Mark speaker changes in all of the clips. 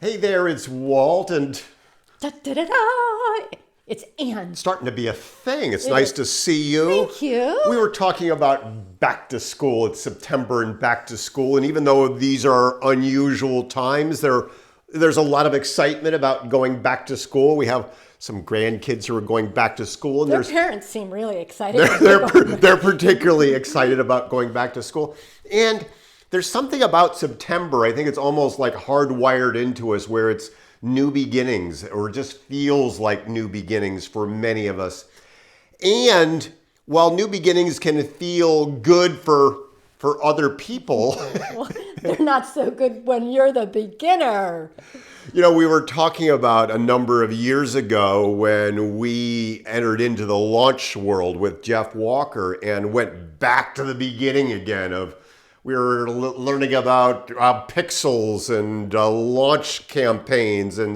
Speaker 1: Hey there, it's Walt, and
Speaker 2: Da, da, da, da. It's Anne.
Speaker 1: starting to be a thing. It's
Speaker 2: It
Speaker 1: nice
Speaker 2: is.
Speaker 1: to see you.
Speaker 2: Thank you.
Speaker 1: We were talking about back to school. It's September and back to school, and even though these are unusual times, there's a lot of excitement about going back to school. We have some grandkids who are going back to school, and
Speaker 2: Their parents seem really excited.
Speaker 1: they're particularly excited about going back to school. And there's something about September, I think it's almost like hardwired into us, where it's new beginnings, or just feels like new beginnings for many of us. And while new beginnings can feel good for other people,
Speaker 2: Well, they're not so good when you're the beginner.
Speaker 1: we were talking about a number of years ago when we entered into the launch world with Jeff Walker and went back to the beginning again of we were learning about pixels and launch campaigns and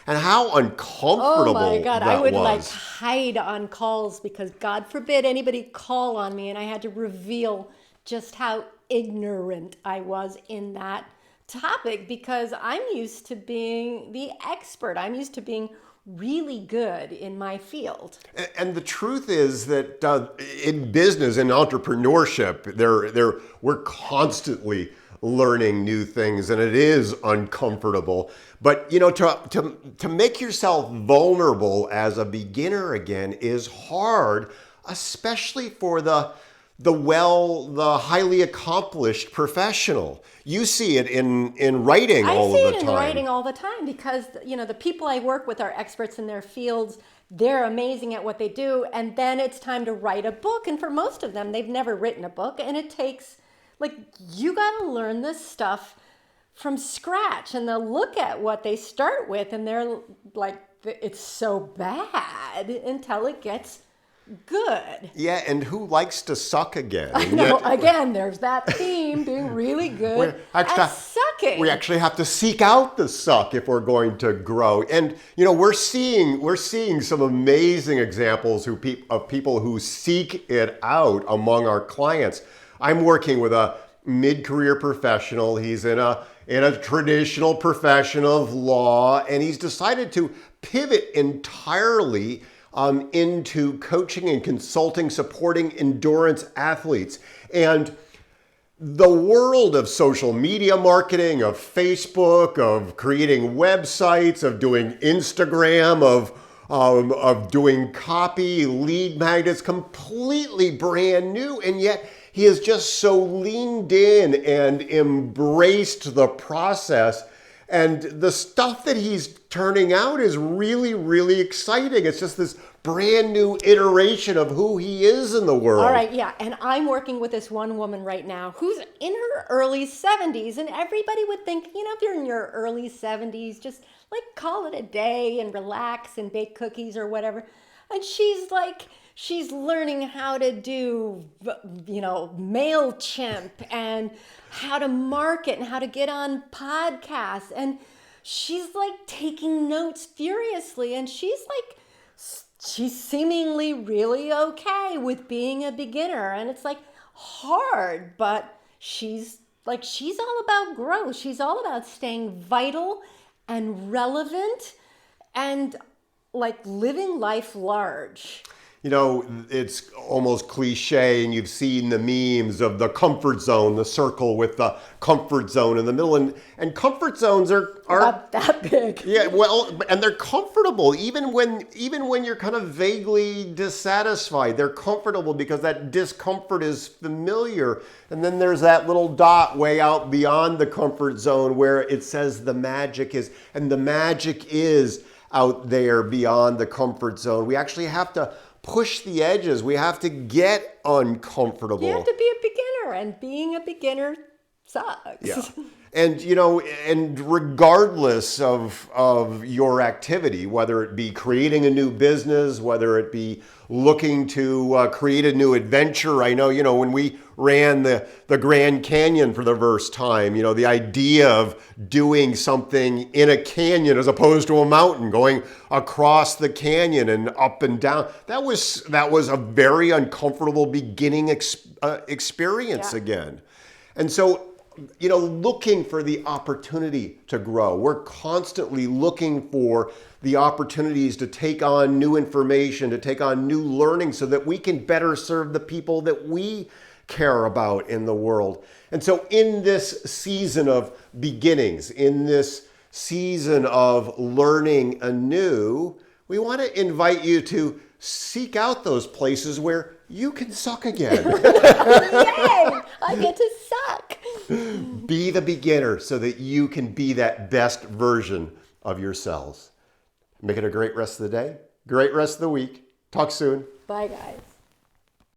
Speaker 1: how uncomfortable
Speaker 2: Oh my God,
Speaker 1: that
Speaker 2: I would
Speaker 1: was.
Speaker 2: like hide on calls because God forbid anybody call on me, and I had to reveal just how ignorant I was in that topic because I'm used to being the expert. I'm used to being really good in my field.
Speaker 1: And the truth is that in business and entrepreneurship, we're constantly learning new things, and it is uncomfortable. But to make yourself vulnerable as a beginner again is hard, especially for the highly accomplished professional. You see it in writing all
Speaker 2: I
Speaker 1: of
Speaker 2: see
Speaker 1: the
Speaker 2: it in
Speaker 1: time.
Speaker 2: writing all the time because the people I work with are experts in their fields. They're amazing at what they do, and then it's time to write a book. And for most of them, they've never written a book, and it takes you got to learn this stuff from scratch. And they'll look at what they start with, and they're like, it's so bad until it gets good.
Speaker 1: Yeah, and who likes to suck again?
Speaker 2: I know, again, there's that theme, being really good at sucking.
Speaker 1: We actually have to seek out the suck if we're going to grow. And we're seeing some amazing examples of people who seek it out among our clients. I'm working with a mid-career professional. He's in a traditional profession of law, and he's decided to pivot entirely into coaching and consulting, supporting endurance athletes. And the world of social media marketing, of Facebook, of creating websites, of doing Instagram, of doing copy, lead magnets, completely brand new. And yet he has just so leaned in and embraced the process. And the stuff that he's turning out is really, really exciting. It's just this brand new iteration of who he is in the world.
Speaker 2: All right, yeah. And I'm working with this one woman right now who's in her early 70s. And everybody would think, if you're in your early 70s, just call it a day and relax and bake cookies or whatever. And she's learning how to do, MailChimp and how to market and how to get on podcasts. And she's taking notes furiously. And she's seemingly really okay with being a beginner. And it's hard, but she's all about growth. She's all about staying vital and relevant and living life large.
Speaker 1: It's almost cliche, and you've seen the memes of the comfort zone, the circle with the comfort zone in the middle. And comfort zones are
Speaker 2: About that big.
Speaker 1: yeah, well, and they're comfortable even when you're kind of vaguely dissatisfied. They're comfortable because that discomfort is familiar. And then there's that little dot way out beyond the comfort zone where it says the magic is, and the magic is out there beyond the comfort zone. We actually have to push the edges. We have to get uncomfortable.
Speaker 2: You have to be a beginner, and being a beginner sucks.
Speaker 1: Yeah. And and regardless of your activity, whether it be creating a new business, whether it be looking to create a new adventure. I know, when we ran the Grand Canyon for the first time, the idea of doing something in a canyon as opposed to a mountain, going across the canyon and up and down, that was a very uncomfortable beginning experience again. And so looking for the opportunity to grow. We're constantly looking for the opportunities to take on new information, to take on new learning so that we can better serve the people that we care about in the world. And so in this season of beginnings, in this season of learning anew, we want to invite you to seek out those places where you can suck again.
Speaker 2: Yay! I get to suck.
Speaker 1: Be the beginner so that you can be that best version of yourselves. Make it a great rest of the day, great rest of the week. Talk soon.
Speaker 2: Bye, guys.